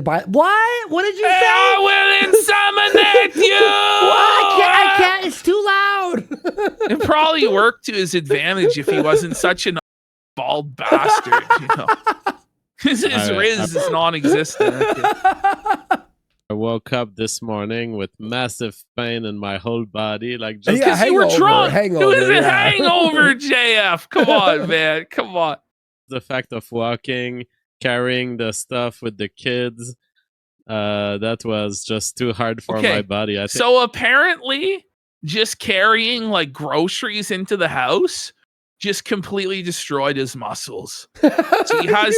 What? What did you say? I will inseminate you. What? I can't. It's too loud. It probably worked to his advantage if he wasn't such an bald bastard, you know. His riz is non-existent. I woke up this morning with massive pain in my whole body, like just because you were drunk. Hangover, it was a hangover, JF. Come on, man. Come on. The fact of walking, carrying the stuff with the kids, that was just too hard for my body. I think. So apparently, just carrying like groceries into the house just completely destroyed his muscles. So he has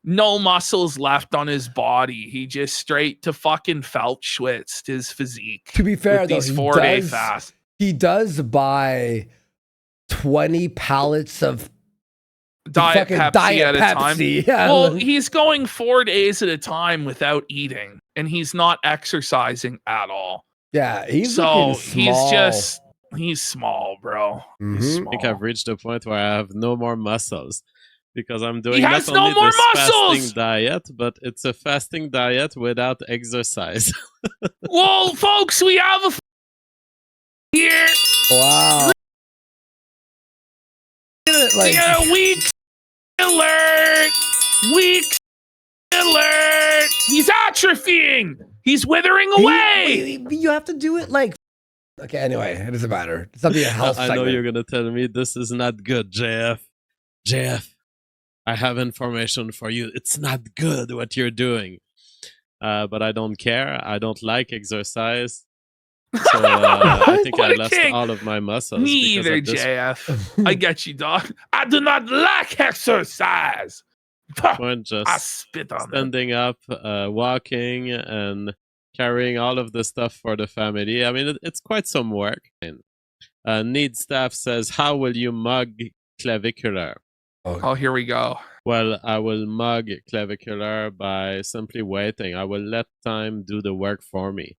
no muscles left on his body. He just straight to fucking felt schwitzed his physique. To be fair, though, these 4-day fast. He does buy 20 pallets of Diet Pepsi at a time. Yeah. Well, he's going 4 days at a time without eating, and he's not exercising at all. Yeah, he's small. He's small, bro. Mm-hmm. He's small. I think I've reached a point where I have no more muscles because I'm doing not only no more this muscles! fasting diet, but it's a fasting diet without exercise. Well, folks, we have a here. Wow. Like, weak alert. Weak alert. He's atrophying. He's withering away. You have to do it like. Okay, anyway, it doesn't matter. It's not the health I know you're going to tell me this is not good, JF. JF, I have information for you. It's not good what you're doing. But I don't care. I don't like exercise. So I think I lost all of my muscles. Me either, JF. I get you, dog. I do not like exercise. Just I spit on standing up, walking, and carrying all of the stuff for the family. I mean, it's quite some work. Need Staff says, how will you mug Clavicular? Oh, here we go. Well, I will mug Clavicular by simply waiting. I will let time do the work for me.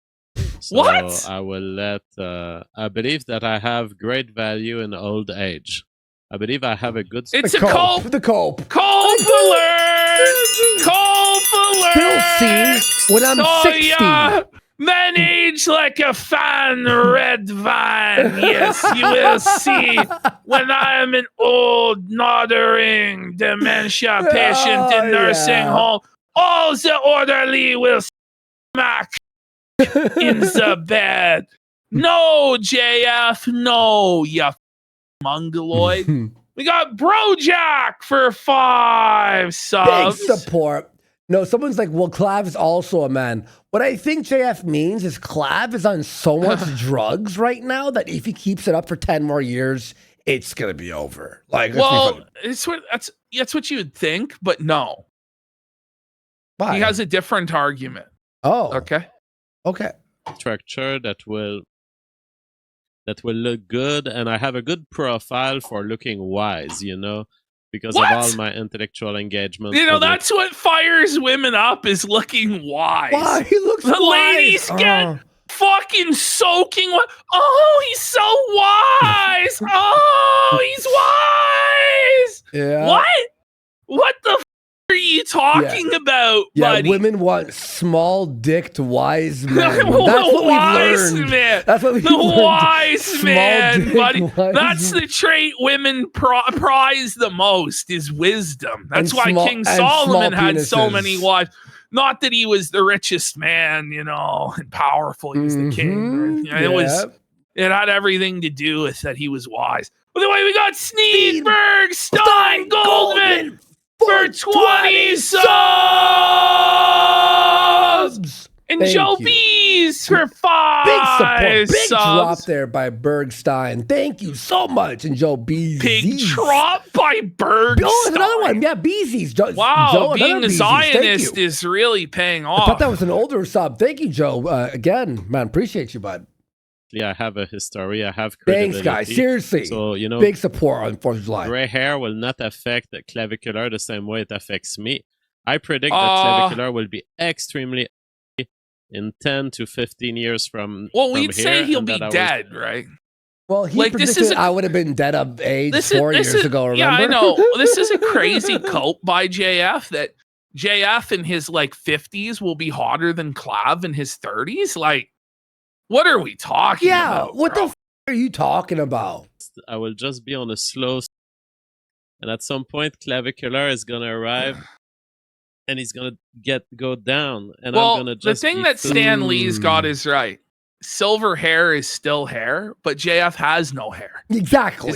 So what? I will let, I believe that I have great value in old age. I believe I have a good... It's a cope. The cope. Cope alert. Cope alert. You'll see when I'm 60. Yeah. Men age like a fine red vine. Yes, you will see when I am an old, nodding dementia patient in nursing home. All the orderly will smack in the bed. No, JF, no, you mongoloid. We got Brojack for 5 subs. Big support. No, someone's like, well, Clav is also a man. What I think JF means is Clav is on so much drugs right now that if he keeps it up for 10 more years, it's going to be over. Like, well, that's what you would think, but no. Why? He has a different argument. Oh. Okay. Structure that will look good, and I have a good profile for looking wise, you know, because of all my intellectual engagement. You know, that's what fires women up, is looking wise. Wow, he looks the wise. Ladies get fucking soaking wet. Oh, he's so wise. Oh, he's wise. Yeah. What the are you talking about, buddy? Women want small-dicked wise men. That's what we've learned. Man. That's what we've learned. Wise man, buddy. That's the trait women prize the most, is wisdom. That's why King Solomon had so many wives. Not that he was the richest man, you know, and powerful. He was the king. It had everything to do with that he was wise. By the way, we got Sneedberg, Stein, Goldman for 20 subs! And Joe B's for 5 Big support. Big subs. drop there by Bergstein. Thank you so much. And Joe B's. Big drop by Bergstein. Oh, another one. Yeah, Beezy's. Wow, being a Zionist is really paying off. I thought that was an older sub. Thank you, Joe. Again, man, appreciate you, bud. I have a history. I have credibility. Thanks, guys. Seriously. So, you know, big support on 4th of July. Gray hair will not affect the Clavicular the same way it affects me. I predict that Clavicular will be extremely in 10 to 15 years from we'd say he'll be dead, right? Well, he predicted I would have been dead of age 4 years ago, remember? Yeah, I know. This is a crazy cope by JF that JF in his like 50s will be hotter than Clav in his 30s? Like, what are we talking about? What bro? the are you talking about? I will just be on a slow, and at some point, Clavicular is gonna arrive, and he's gonna go down, and I'm gonna just. The thing that Stan Lee's got is right. Silver hair is still hair, but JF has no hair. Exactly.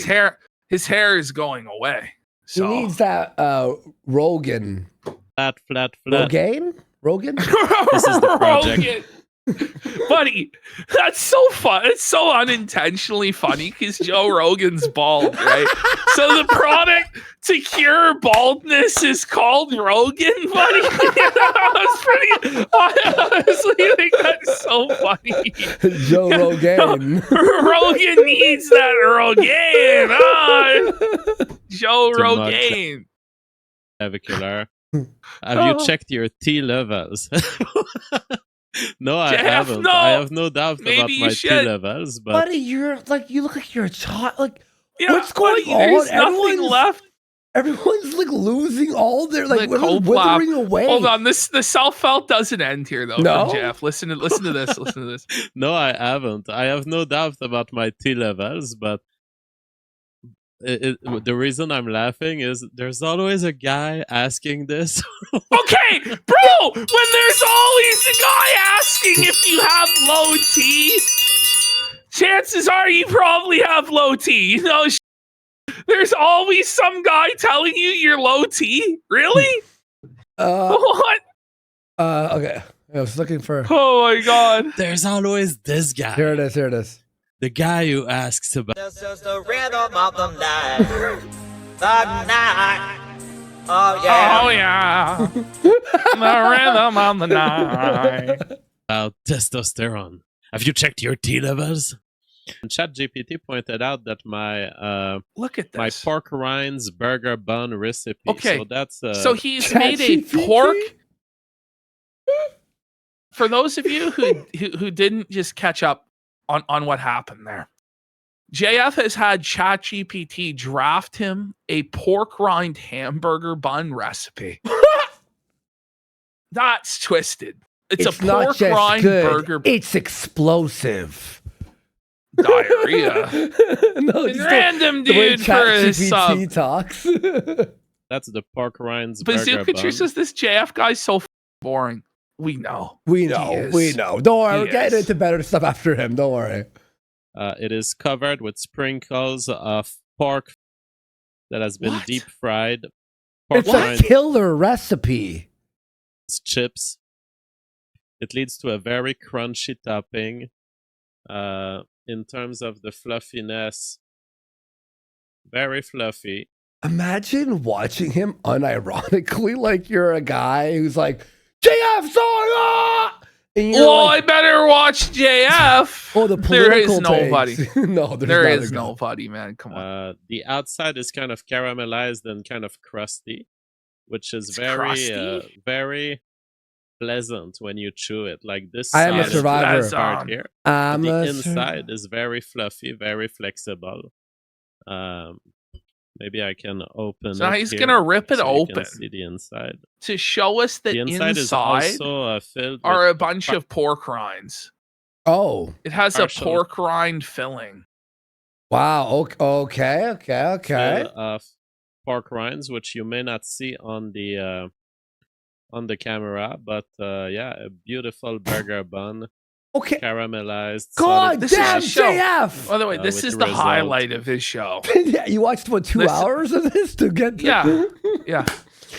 His hair is going away. So. He needs that Rogan. Flat. Rogan? This is the project. Buddy, that's so fun. It's so unintentionally funny because Joe Rogan's bald, right? So the product to cure baldness is called Rogan, buddy. I honestly think that's so funny. Joe Rogan. Rogan needs that Rogan. Joe Rogan. Clavicular. Have you checked your T levels? No, I haven't. No. I have no doubt Maybe about my T levels, but buddy, you look like you're a child. Like, yeah, what's going on? There's nothing left. Everyone's like losing all their like cold withering away. Hold on, the self-help doesn't end here though. No? From Jeff, listen to this. Listen to this. No, I haven't. I have no doubt about my T levels, but the reason I'm laughing is there's always a guy asking this. Okay, bro, when there's always a guy asking if you have low T, chances are you probably have low T. You know, there's always some guy telling you you're low T. Really? What? Okay. I was looking for. Oh my god. There's always this guy. Here it is. The guy who asks about. This is the rhythm of the night. The night. Oh yeah. Oh yeah. The rhythm of the night. About testosterone. Have you checked your T levels? ChatGPT pointed out that my look at this. my pork rinds burger bun recipe. Okay, so that's so he's made a pork. For those of you who didn't just catch up on what happened there, JF has had ChatGPT draft him a pork rind hamburger bun recipe. That's twisted. It's a not pork just rind good, burger. It's explosive. Diarrhea. No, Random the way dude for his sub. talks. That's the pork rinds But burger Zukacher bun. says this JF guy's so boring. We know. We know. Don't worry, we're getting into better stuff after him. Don't worry. It is covered with sprinkles of pork that has been deep fried. Pork It's a killer recipe. Chips. It leads to a very crunchy topping. In terms of the fluffiness, very fluffy. Imagine watching him unironically, like you're a guy who's like, JF, sorry! And Well, I better watch JF. Oh, the there is political nobody. takes. No, there not is a guy. nobody, man. Come on. The outside is kind of caramelized and kind of crusty, which is It's very, crusty? very pleasant when you chew it. Like this I am a side survivor. is part here. I'm The a inside is very fluffy, very flexible. Maybe I can open. So now it he's here gonna rip it so you open can see the inside. to show us that The inside is inside also filled are with a bunch of pork rinds. Oh, It has Partial. a pork rind filling. wow. Okay. fill of pork rinds, which you may not see on the camera, but yeah, a beautiful burger bun, Okay. caramelized. God This is damn, a show. JF! By the way, this with is the the result. highlight of his show. Yeah, you watched, what, 2 Listen. hours of this to get to... Yeah. Yeah,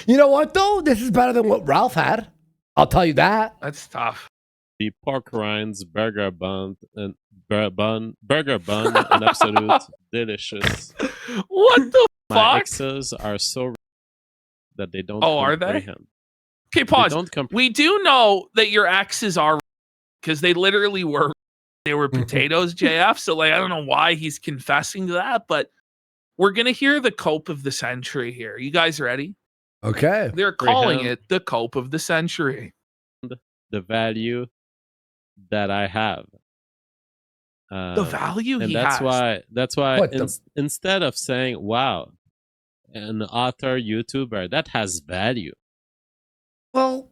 You know what, though? This is better than what Ralph had. I'll tell you that. that's tough. The pork rinds burger bun and burger bun, an absolute delicious. What the My fuck? exes are so that they don't. Oh, are they? comprehend. Okay, They pause. don't comprehend. We do know that your exes are because they literally were. They were Mm-hmm. potatoes, JF. So like, I don't know why he's confessing to that, but we're gonna hear the cope of the century here. You guys ready? Okay. They're calling Greyhound. it the cope of the century. The value that I have. The value and he that's has. that's why What the- instead of saying, wow, an author YouTuber that has value, Well,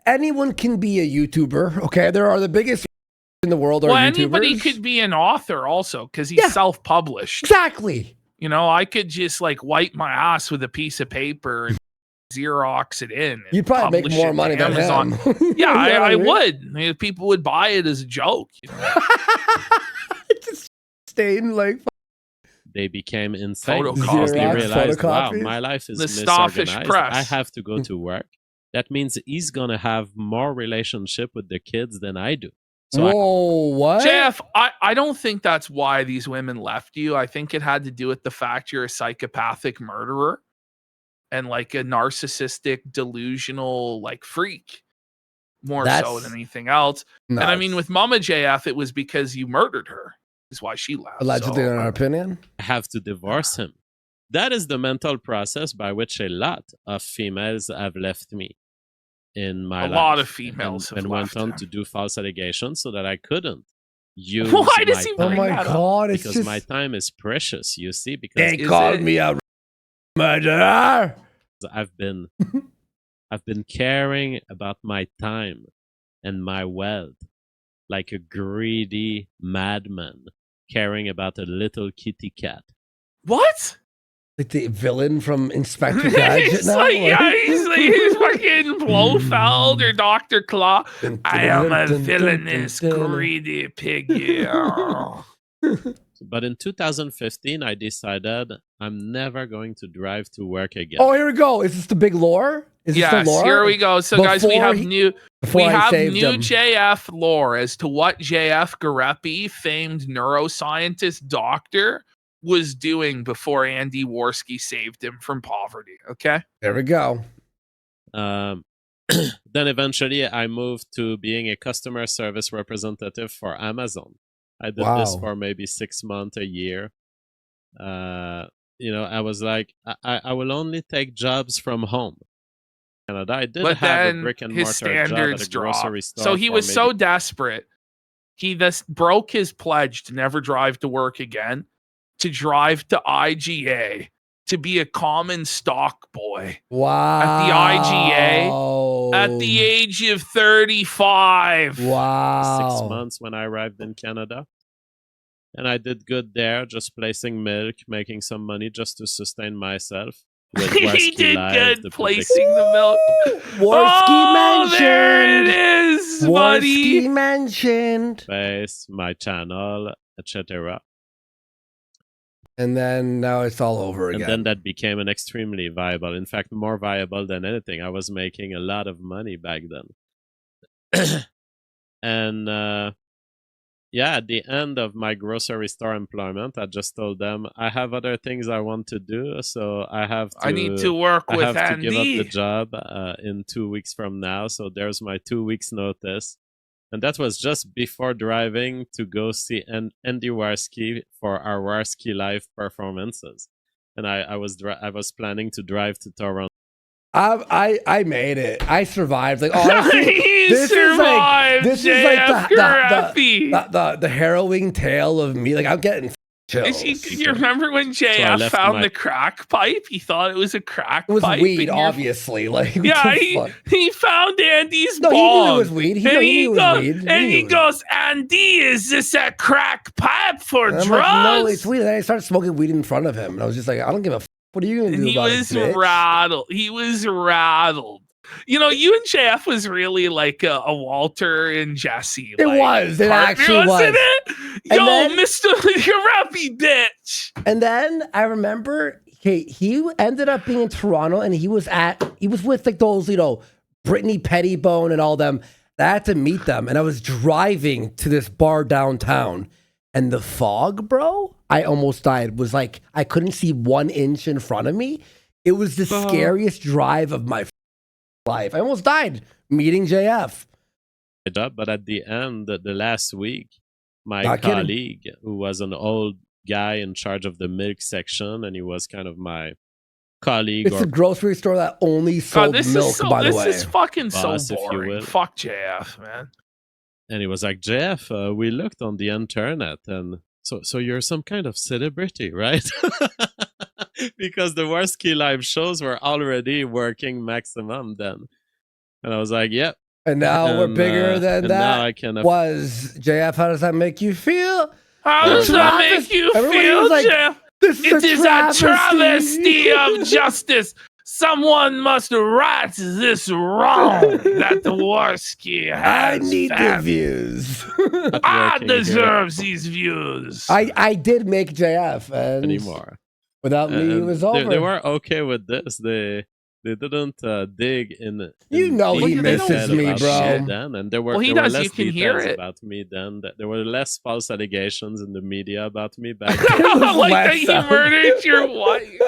anyone can be a YouTuber. Okay, there are the biggest in the world are Well, YouTubers. anybody could be an author also because he's self-published. Exactly. You know, I could just like wipe my ass with a piece of paper and Xerox it in. You'd probably make more money than Amazon. him. Yeah, I mean? would. I mean, people would buy it as a joke. You know? Just staying like They became insane. Photocopies. They realized, wow, Photocopies. my life is The Starfish misorganized. Press. I have to go to work. That means he's going to have more relationship with the kids than I do. So whoa, what? JF, I don't think that's why these women left you. I think it had to do with the fact you're a psychopathic murderer and like a narcissistic, delusional like freak more so than anything else. Nuts. And I mean, with Mama JF, it was because you murdered her. Is why she left. Allegedly, in our opinion. I have to divorce him. That is the mental process by which a lot of females have left me in my life. A lot of females have and went left on her. to do false allegations so that I couldn't use Why does my he Oh bring my that up? god! It's because just my time is precious, you see, because they Is called it- me a murderer. I've been caring about my time and my wealth like a greedy madman caring about a little kitty cat. What? Like the villain from Inspector Gadget He's now. like, yeah, he's fucking Blofeld or Dr. Claw. I am a villainous, greedy pig. Yeah. But in 2015, I decided I'm never going to drive to work again. Oh, here we go. Is this the big lore? Is this Yes, the lore? here we go. So, guys, we Before have he- new Before we I have saved new him. JF lore as to what JF Gariepy, famed neuroscientist doctor, was doing before Andy Warski saved him from poverty. Okay. There we go. Then eventually I moved to being a customer service representative for Amazon. I did this Wow. for maybe 6 months, a year. You know, I was like, I will only take jobs from home. Canada. I did But have a then brick and his mortar job at standards a grocery dropped. store. So he for was maybe- so desperate. He just broke his pledge to never drive to work again, to drive to IGA, to be a common stock boy Wow. IGA, at the age of 35. Wow. 6 months when I arrived in Canada. And I did good there, just placing milk, making some money just to sustain myself. With He Warski did Live, good the placing the milk. Warski mentioned. There it is, buddy. Warski mentioned. space, my channel, etc. And then now it's all over And again. then that became an extremely viable, in fact, more viable than anything. I was making a lot of money back then. And yeah, at the end of my grocery store employment, I just told them I have other things I want to do, so I need to work I with have to give up Andy. the job in 2 weeks from now. So there's my 2 weeks notice. And that was just before driving to go see Andy Warski for our Warski Live performances. And I was planning to drive to Toronto. I made it. I survived. Like honestly, He this survived, is like JF Gariepy. the harrowing tale of me. Like I'm getting chills. You remember when I JF left found my- the crack pipe? He thought it was a crack It was pipe. weed, and you're- obviously. Like what Yeah, the he, fuck? he found Andy's No, bong. he knew it was weed. He and knew he, it was goes, weed. and knew he it was- goes, Andy, is this a crack pipe for And I'm drugs? like, no, it's weed. And then I started smoking weed in front of him, and I was just like, I don't give a. What are you gonna And do he about was it, bitch? rattled. He was rattled. You know, you and JF was really like a Walter and Jesse. It like, was. It partner, actually wasn't was. it? And Yo, then- Mr. Gariepy, bitch. And then I remember he ended up being in Toronto, and he was with like those, you know, Brittany Pettibone and all them. I had to meet them, and I was driving to this bar downtown, and the fog, bro, I almost died. It was like I couldn't see 1 inch in front of me. It was the scariest drive of my life. I almost died meeting JF. job, but at the end, the last week, my Not kidding. colleague, who was an old guy in charge of the milk section, and he was kind of my colleague It's or a grocery store that only God, sold this milk, is so, by the this way. is fucking Boss, so if you boring. will. Fuck JF, man. and he was like, Jeff, we looked on the internet, and so you're some kind of celebrity, right? Because the Warski Live shows were already working maximum then. And I was like, yep. And now we're bigger than and that. now I can Was JF? How does that make you feel? How does that Travis- make you everybody feel, was like, Jeff? This It is a travesty of justice. Someone must right this wrong that the Warski I has need the found. views. I Working here deserve these views. I did make JF, and anymore. without me, it And was over. They were okay with this. They didn't dig in. You know he deep misses detail me, about bro. me then, and there were Well, he there does, were you less can hear details it. about me then. There were less false allegations in the media about me back It then. was Like that less he out. murdered your wife.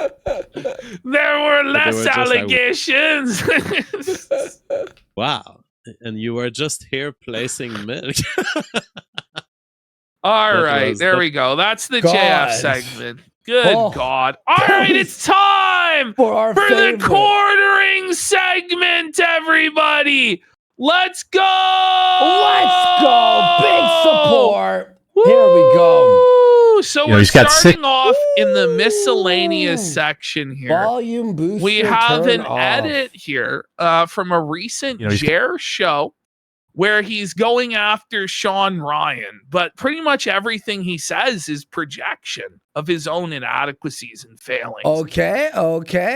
There were less just like- allegations. Wow. And you were just here placing milk. All That right, was there the- we go. That's the God. JF segment. Good Oh. God. All right, it's time For our for the favorite. quartering segment, everybody. Let's go. Let's go. Big support. Here we go. Woo! So You know, we're he's got starting off in the miscellaneous Ooh. section here. Volume booster. We have turn an off. edit here from a recent You know, he's- Jer show where he's going after Sean Ryan, but pretty much everything he says is projection of his own inadequacies and failings. Okay.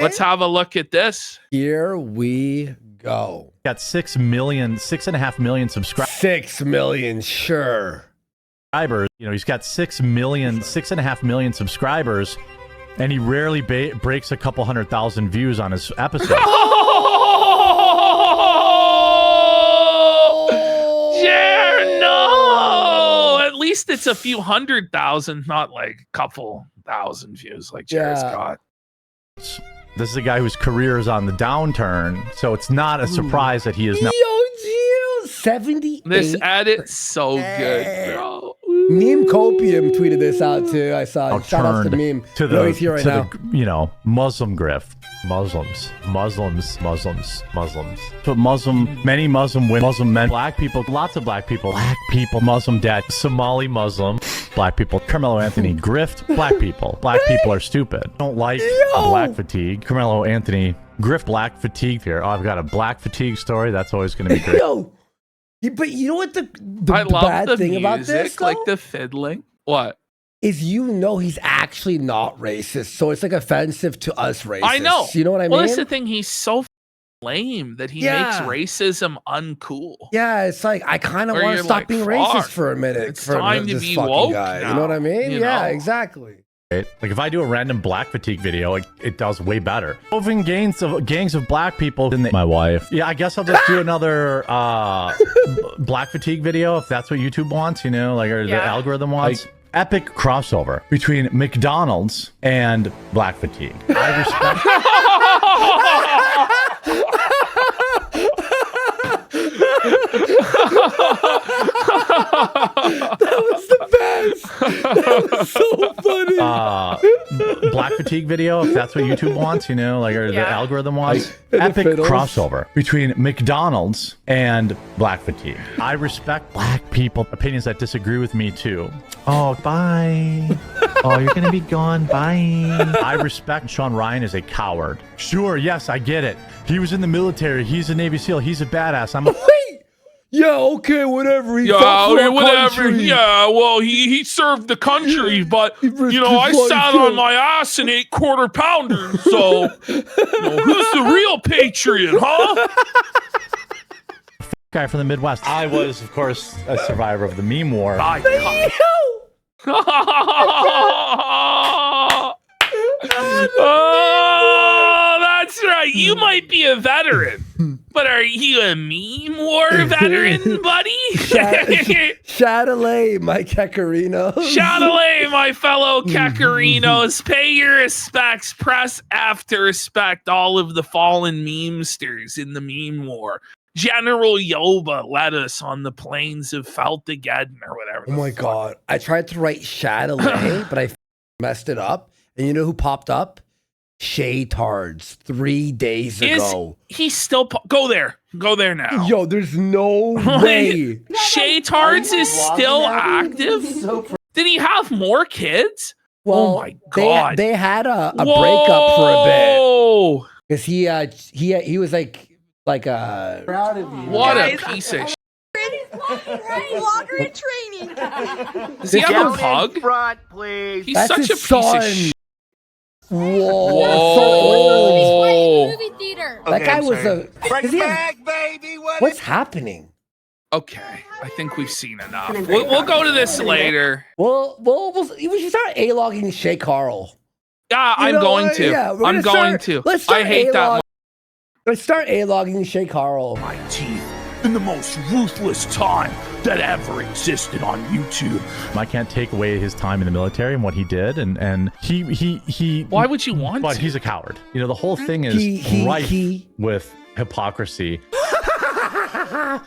Let's have a look at this. Here we go. Got 6.5 million subscribers. 6 million, sure. You know, he's got 6.5 million subscribers, and he rarely breaks a couple 100,000 views on his episode. Jer, no! At least it's a few 100,000, not like a couple thousand views like Jer's Yeah. got. This is a guy whose career is on the downturn, so it's not a surprise that he is now. Yo, Gio, 78. This edit's so good, bro. Meme Copium tweeted this out too. I saw it. Shout out to turned Meme. to No, the, he's here right to now. the, you know, Muslim grift. Muslims. But many Muslim women, Muslim men, black people, lots of black people, Muslim dad, Somali Muslim, black people, Carmelo Anthony grift, black people are stupid. Don't like black fatigue. Carmelo Anthony grift black fatigue here. Oh, I've got a black fatigue story. That's always going to be great. Yo, but you know what the I love bad the thing music, about this, like though? the fiddling. What? Is he's actually not racist, so it's like offensive to us racists. I know. You know what I mean? Well, that's the thing. He's so lame that he makes Yeah. racism uncool. Yeah, it's like I kind of Where want to you're stop like, being fuck, racist for a minute. it's for time to this be fucking woke guy. You now, know what I mean? you Yeah, know? exactly. Like if I do a random black fatigue video, it does way better. Moving gangs of black people. My wife. Yeah, I guess I'll just do another black fatigue video if that's what YouTube wants. You know, like or the algorithm wants. Epic crossover between McDonald's and black fatigue. I respect. That was the best. That was so funny. Black fatigue video if that's what YouTube wants. You know, like or the algorithm wants. the Epic fiddles. crossover between McDonald's and black fatigue. I respect black people opinions that disagree with me too. Oh, bye. Oh, you're gonna be gone. Bye. I respect Sean Ryan as a coward. Sure, yes, I get it. He was in the military. He's a Navy SEAL. He's a badass. I'm a Wait. Yeah, okay, whatever. He fought Yeah, for okay, our whatever. country. Yeah, well, he served the country, but He risked you know, I his life, sat too. on my ass and ate quarter pounders. So, you know, who's the real patriot, huh? guy from the Midwest. I was, of course, a survivor of the meme war. Oh, that's right. You might be a veteran, but are you a meme war veteran, buddy? Chatelet, Mike Hecarino. Chatelet, my fellow Kekarinos, pay your respects. Press F to respect all of the fallen memesters in the meme war. General Yoba led us on the plains of Feltageddon or whatever. Oh my God. I tried to write Chatelet, but I messed it up. And you know who popped up? Shay Tards 3 days ago. He still go there? Go there now. Yo, there's no way. Shay Tards is still active. Did he have more kids? Well, oh my God! They had a breakup for a bit because he was like Like proud of you. What a piece of shit. Walker in training. Does he have a pug? Front, please. He's That's such a his piece son. of shit. Whoa. Movie theater. That guy I'm was sorry. does he have- back, baby. what's happening? Okay, I think we've seen enough. We'll go to this later. We should start A-logging Shay Carl. Yeah, You I'm know going what? to. Yeah, we're I'm gonna going start- to. let's start I hate that. A-log- Let's start A-logging Shay Carl. My teeth in the most ruthless time that ever existed on YouTube. I can't take away his time in the military and what he did, and he. Why would you want But to? he's a coward. You know, the whole thing is rife with hypocrisy.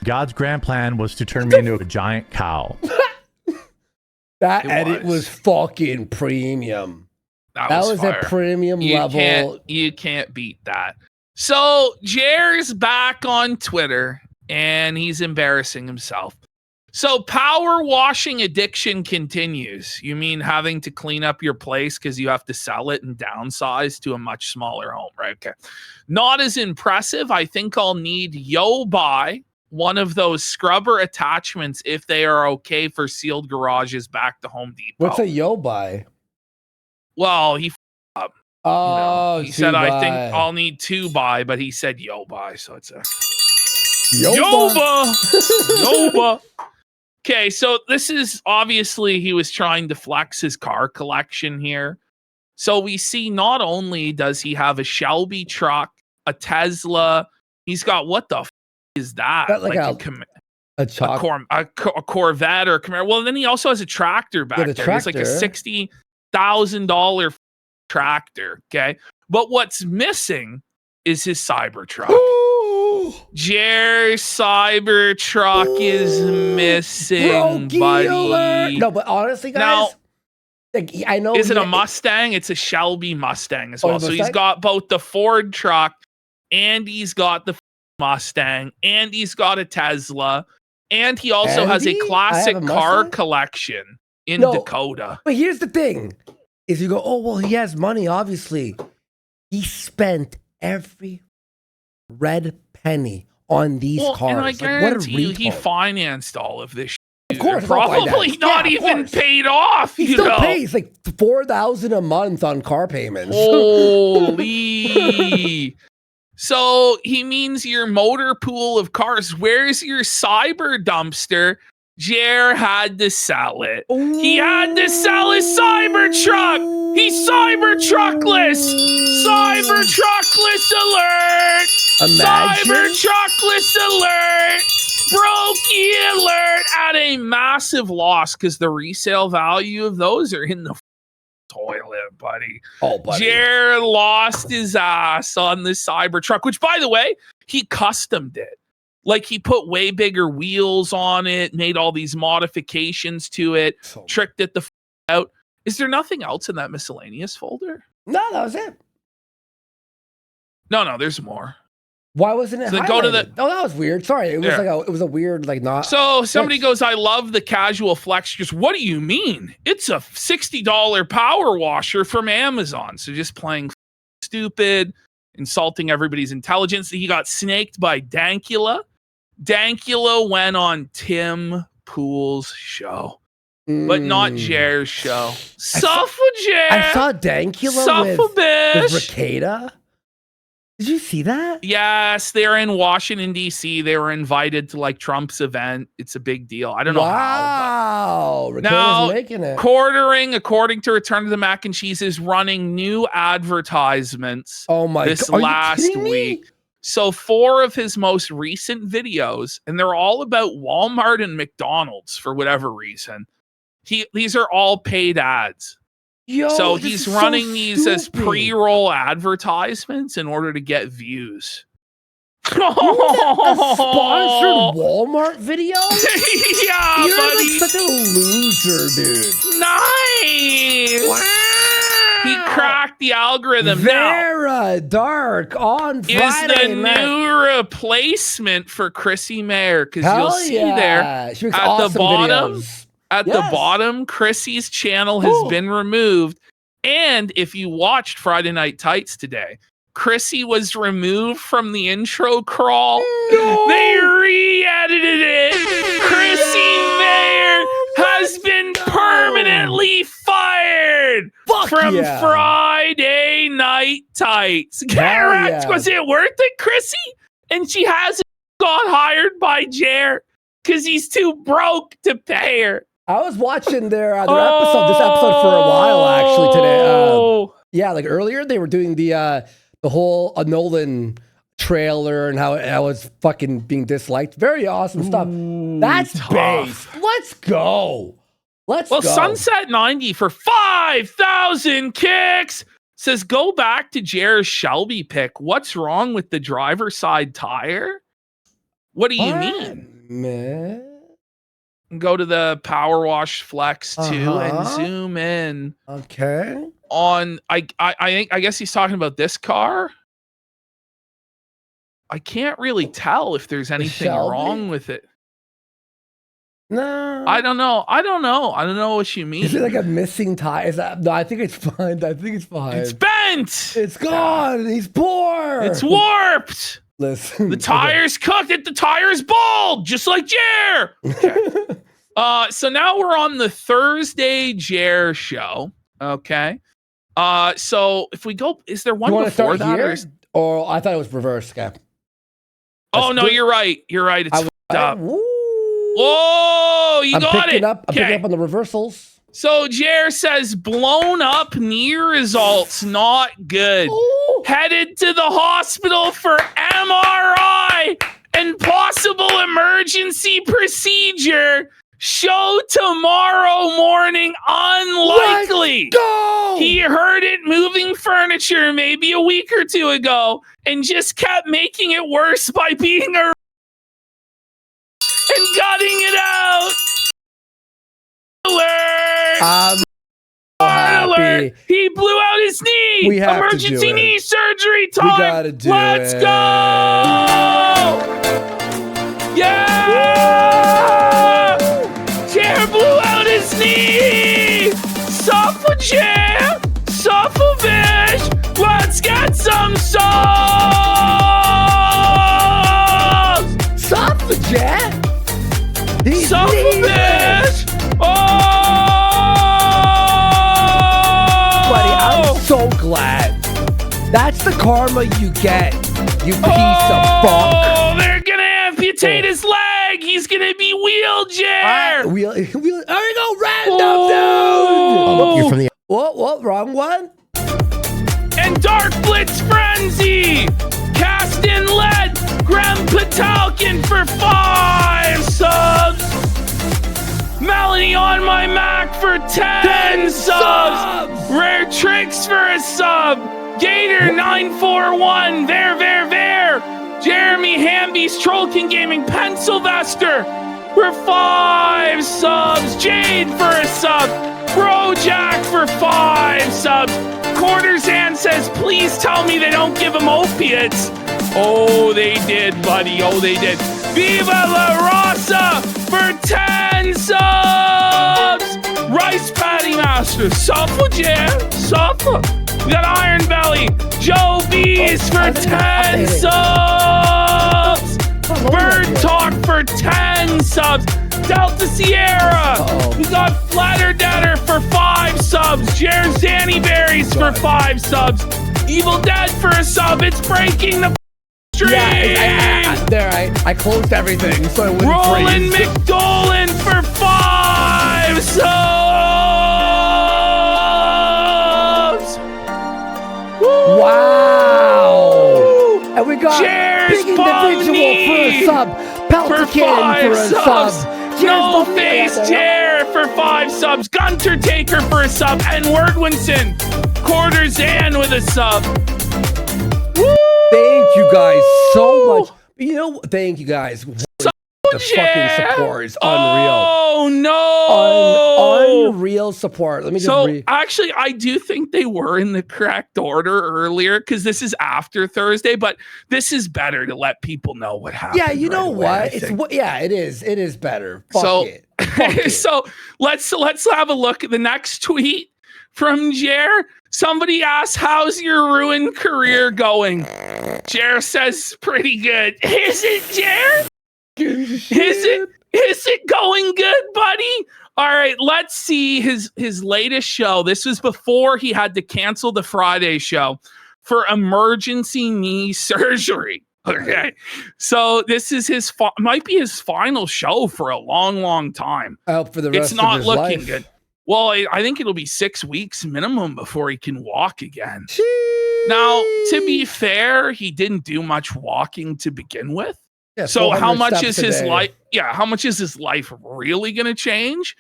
God's grand plan was to turn me into a giant cow. That It edit was. was fucking premium. That was fire. a premium level. You can't beat that. So Jer's back on Twitter and he's embarrassing himself. So power washing addiction continues. You mean having to clean up your place because you have to sell it and downsize to a much smaller home, right? Okay. Not as impressive. I think I'll need buy one of those scrubber attachments if they are okay for sealed garages back to Home Depot. What's a buy? Well, he Oh, he said, I think buy. I'll need 2 buy, but he said buy, so it's a Yoba. Yoba. Okay, so this is obviously he was trying to flex his car collection here. So we see not only does he have a Shelby truck, a Tesla, he's got what the is that? Got like a Corvette or Camaro. Well, then he also has a tractor back the there. It's like a $60,000 tractor. Okay, but what's missing is his Cybertruck. Jer's Cybertruck is missing, buddy. No, but honestly, guys, Now, like, I know. is it a Mustang? It's a Shelby Mustang as Oh, well. a So he's Mustang? got both the Ford truck and he's got the Mustang and he's got a Tesla and he also has a Andy? I classic have a car Mustang? collection in No. Dakota. But here's the thing: is you go, oh well, he has money. Obviously, he spent every red penny on these cars. And I Like, what a guarantee you, he retard. financed all of this. Of course, They're probably finance. not Yeah, of even course. paid off. He you still know? pays like $4,000 a month on car payments. Holy. So he means your motor pool of cars. Where's your cyber dumpster? Jer had to sell it. He had to sell his Cybertruck. He's Cybertruckless. Cybertruckless alert. Imagine. Cybertruckless alert. Brokey alert at a massive loss because the resale value of those are in the toilet, buddy. Oh, buddy. Jer lost his ass on the Cybertruck, which, by the way, he customed it. Like, he put way bigger wheels on it, made all these modifications to it, So- tricked it the out. Is there nothing else in that miscellaneous folder? No, that was it. No, there's more. Why wasn't it? So then go to highlighted? Oh, that was weird. Sorry, it was Yeah. it was a weird not. So somebody Yes. goes, I love the casual flex. Just, what do you mean? It's a $60 power washer from Amazon. So just playing stupid, insulting everybody's intelligence. He got snaked by Dankula. Dankula went on Tim Pool's show, but not Jer's show. Suffer Jer. I saw Dankula Suffer with bitch. Ricada. Did you see that? Yes, they're in Washington, D.C. They were invited to like Trump's event. It's a big deal. I don't know how. Wow, Ricada's Now, making it. Quartering, according to Return to the Mac and Cheese, is running new advertisements Oh my this god! Are you last kidding me? week. So 4 of his most recent videos, and they're all about Walmart and McDonald's for whatever reason. These are all paid ads. Yo, So this he's is so running these as stupid. pre-roll advertisements in order to get views. A sponsored Walmart video? Yeah, You're buddy. like such a loser, dude. Nice. Wow. He cracked the algorithm. Now Vera Dark on is Friday the night. new replacement for Chrissy Mayer because Hell you'll see yeah. there She makes at the awesome bottom. videos. At the Yes. bottom, Chrissy's channel has Ooh. been removed. And if you watched Friday Night Tights today, Chrissy was removed from the intro crawl. They re-edited it. Chrissy Mayer has been permanently fired from Friday Night Tights. Correct. Was it worth it, Chrissy? And she hasn't got hired by Jer because he's too broke to pay her. I was watching their episode, this episode for a while actually today. Yeah, like earlier they were doing the whole Nolan trailer and how it was fucking being disliked. Very awesome stuff. That's base. Let's go. Let's go. Sunset 90 for 5,000 kicks says go back to Jared's Shelby pick. What's wrong with the driver's side tire? What do you mean? Man. Go to the Power Wash Flex 2 and zoom in. Okay. On I guess he's talking about this car. I can't really tell if there's anything wrong with it. No. I don't know. I don't know what you mean. Is it like a missing tire? No, I think it's fine. It's bent. It's gone. He's poor. It's warped. Listen. The tire's cooked. The tire's bald, just like Jer. Okay. So now we're on the Thursday Jer show. Okay. So if we go, is there one before that? Here? Or I thought it was reverse, Cap. Oh no, you're right. It's up. Whoa, you got it. I'm picking up on the reversals. So Jer says blown up knee results not good. Ooh. Headed to the hospital for MRI and possible emergency procedure. Show tomorrow morning unlikely. Let's go. He heard it moving furniture maybe a week or two ago and just kept making it worse by being a and gutting it out. Alert! Alert! He blew out his knee. We have emergency to do knee it. surgery time. We gotta do Let's it. go! Yeah! Jer blew out his knee. Suffer Jer. Suffer Vish. Let's get some subs. Suffer Jer. Suffer Vish. Oh! Buddy, I'm so glad. That's the karma you get, you piece of fuck. Oh, they're gonna amputate his leg. He's gonna be wheelchair. There we go, random Oh. dude. You're from the what? Wrong one. And Dark Blitz Frenzy. Cast in lead. Graham Patalkin for 5 subs. Melanie on my Mac for 10 subs. Rare Tricks for a sub. Gator 941. There. Jeremy Hamby's Trollkin Gaming Pencilvester for 5 subs. Jade for a sub. Brojack for 5 subs. Quarterzan says, please tell me they don't give him opiates. Oh, they did, buddy. Oh, they did. Viva La Raza for 10 subs. Rice Patty Master. Suffer, Jam. Suffer. We got Iron Belly. Joe B's for 10 subs. Bird Talk for 10 subs. Delta Sierra. We got Flatter Deader for 5 subs. Jer Zanny Berries for 5 subs. Evil Dead for a sub. It's breaking the stream. I closed everything so I wouldn't Roland freeze. McDolan for 5 subs. Woo! Wow. And we got Cheers, Big Individual for a sub. Peltican for a sub. No Face Chair for 5 subs. Gunter Taker for a sub. And Wordwinson. Quarterzan with a sub. Woo! Thank you guys so much. You know, thank you guys. The fucking support is unreal. Oh no! Unreal support. Let me just actually, I do think they were in the correct order earlier because this is after Thursday, but this is better to let people know what happened. Yeah, you know right what? away, It is. It is better. Fuck it. So let's have a look at the next tweet from Jer. Somebody asked, how's your ruined career going? Jer says, pretty good. Is it, Jer? Is it going good, buddy? All right, let's see his latest show. This was before he had to cancel the Friday show for emergency knee surgery. Okay, so this is might be his final show for a long time. I hope for the rest it's not of his looking life. good. Well, I think it'll be 6 weeks minimum before he can walk again. Now, to be fair, he didn't do much walking to begin with. Yeah, so how 400 much steps is a his day. life? Yeah, how much is his life really going to change?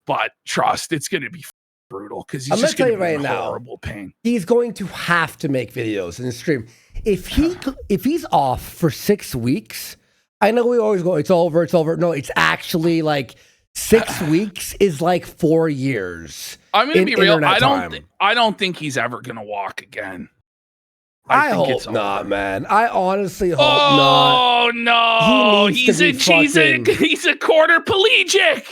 But trust, it's going to be brutal because he's I'm just gonna going tell to you be right in now, horrible pain. He's going to have to make videos and stream. If he's off for 6 weeks, I know we always go, it's over. No, it's actually like 6 weeks is like 4 years. I'm going to be real. internet time. I don't think he's ever going to walk again. I think hope it's not, over. man. I honestly hope not. Oh no, He needs to be he's a quarterplegic.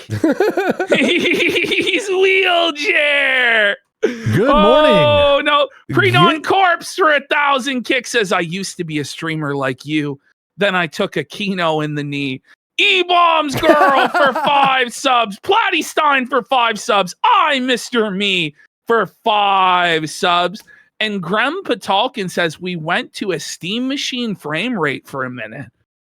He's wheelchair. Good morning. Oh no, Prenon Corpse for 1,000 kicks says, I used to be a streamer like you. Then I took a Kino in the knee. E-Bombs Girl for 5 subs. Plattystein for 5 subs. I, Mr. Me, for 5 subs. And Grem Patalkin says, we went to a Steam Machine frame rate for a minute.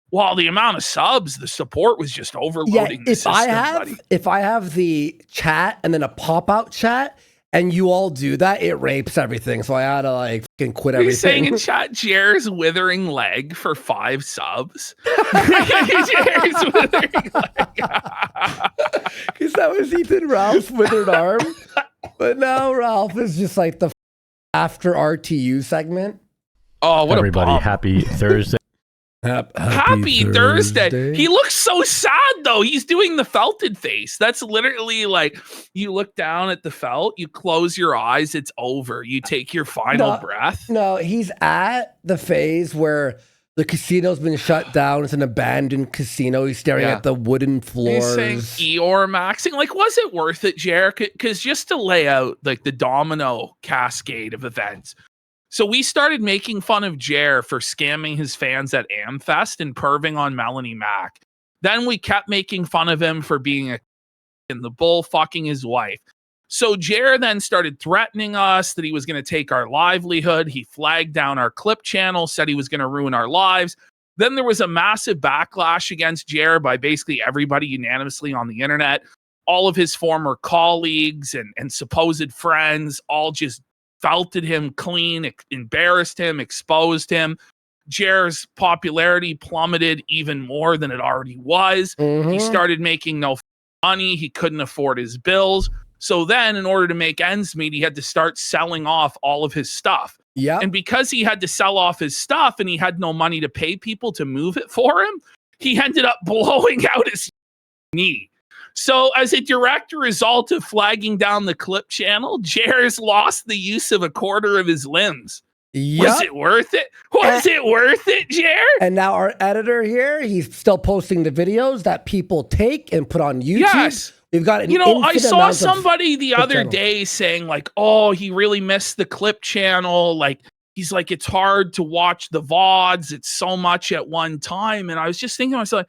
While the amount of subs, the support was just overloading the system, buddy. If I have the chat and then a pop-out chat, and you all do that, it rapes everything. So I had to like fucking quit everything. He's saying in chat, Jer's withering leg for 5 subs. Jer's withering leg. Because that was Ethan Ralph's withered arm. But now Ralph is just like the after RTU segment. Oh, what Everybody, a bum. happy Thursday. Happy Thursday. He looks so sad though. He's doing the felted face. That's literally like you look down at the felt, you close your eyes, it's over. You take your final breath. No, he's at the phase where the casino's been shut down. It's an abandoned casino. He's staring at the wooden floors. He's saying Eeyore maxing. Like, was it worth it, Jer? Because just to lay out like the domino cascade of events. So we started making fun of Jer for scamming his fans at Amfest and perving on Melanie Mack. Then we kept making fun of him for being in the bull fucking his wife. So Jer then started threatening us that he was going to take our livelihood. He flagged down our clip channel, said he was going to ruin our lives. Then there was a massive backlash against Jer by basically everybody unanimously on the internet. All of his former colleagues and supposed friends all just felted him clean, embarrassed him, exposed him. Jer's popularity plummeted even more than it already was. He started making no money. He couldn't afford his bills. So then, in order to make ends meet, he had to start selling off all of his stuff. Yeah. And because he had to sell off his stuff and he had no money to pay people to move it for him, he ended up blowing out his knee. So as a direct result of flagging down the clip channel, Jer's lost the use of 1/4 of his limbs. Yep. Was it worth it? Was it worth it, Jer? And now our editor here, he's still posting the videos that people take and put on YouTube. Yes. We've got an I infinite saw amount of somebody the clip other channels. day saying like, oh, he really missed the clip channel. Like, he's like, it's hard to watch the VODs. It's so much at one time. And I was just thinking to myself,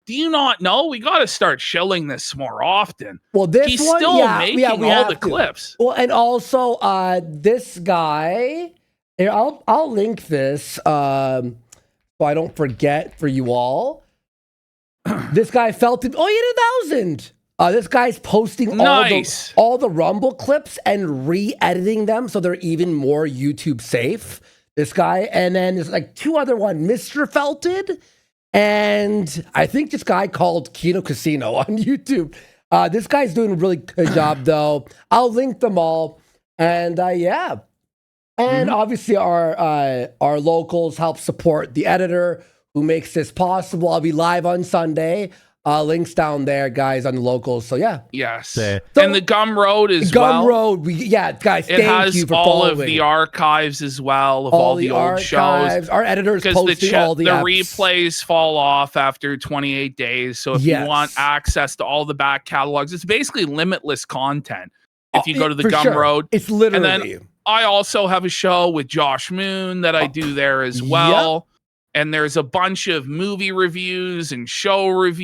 do you not know? We got to start shilling this more often. Well, this He's one, still yeah, making we all have the to. clips. Well, and also this guy here, I'll link this so I don't forget for you all. This guy felt it. Oh, he had 1,000. This guy's posting Nice. all the Rumble clips and re-editing them so they're even more YouTube safe. This guy, and then there's like 2 other one, Mr. Felted. And I think this guy called Kino Casino on YouTube. This guy's doing a really good job, though. I'll link them all. And yeah. And obviously our locals help support the editor who makes this possible. I'll be live on Sunday. Links down there, guys, on the locals. So yeah. Yes. So- And the Gum Road as well. Gum Road. Guys, It thank has you for all following. of the archives as well of all the old shows. archives. Our editor's Because posting all the apps. replays fall off after 28 days. So if you Yes. want access to all the back catalogs, it's basically limitless content. if you go to the For Gum sure. Road. It's And literally. then I also have a show with Josh Moon that I do there as well. And there's a bunch of movie reviews and show reviews.